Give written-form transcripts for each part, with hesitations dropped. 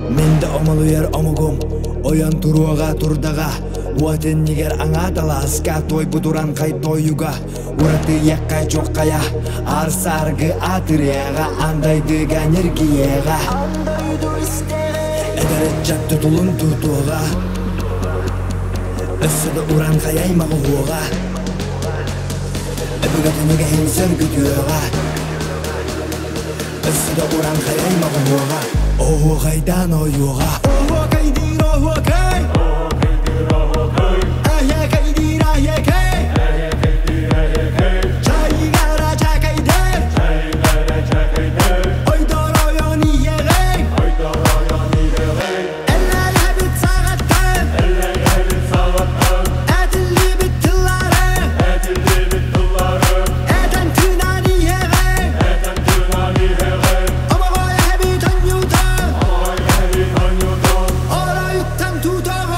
Менде омалуер омугум, оян туруага турдага. Уатен нигер аңа таласка, той будуран кай тоюга. Ураты яккай чоккая, арсаргы атыряга, андайдыга энергияга. Эдерет жатты тулун туртуга, өссөдө уран каяймагы уга. Эбүгатыныга хенсер күтүга, өссөдө уран каяймагы уга. Ого кайдан оюга, ого кайдыр ого кай, ая кайдыр ая кай, чайгара чакайдыр, ойдор оyon iyegey, eller bit sağattın, edilli bit tıllarım, eden tünan iyegey, ama goya bit anyutan, orayuttan tutağım.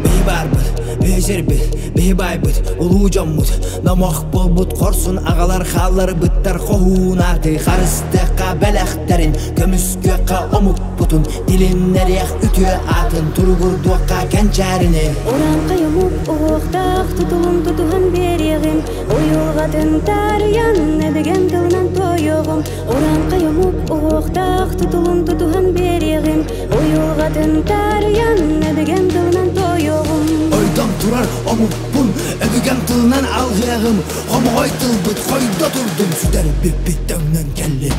Бейбарбыт, бейжербит, бейбайбыт, улуужаммут, намақ болбут, корсун ағалар халар быттар қоғунаты, қарыстыққа бәләқтерін, көміскөққа омук бұтын, дилиннерек үтіе атын, тұрғырдуаққа кәнчәріні. Оранқа юмук оқтақ, тұтылым тұтуған берегім, ойылғатын тариян, әбіген тылынан тойығым. Оранқа юмук оқтақ, тұтылым тұтуған берегім, ойылғатын тариян, әбіген тылынан тойығым. Ойдан турар омукпун, өбіген тылынан алғығым, қомғой тылбыт, қойда тұрдым, сүдер біп-біттіңнен келі.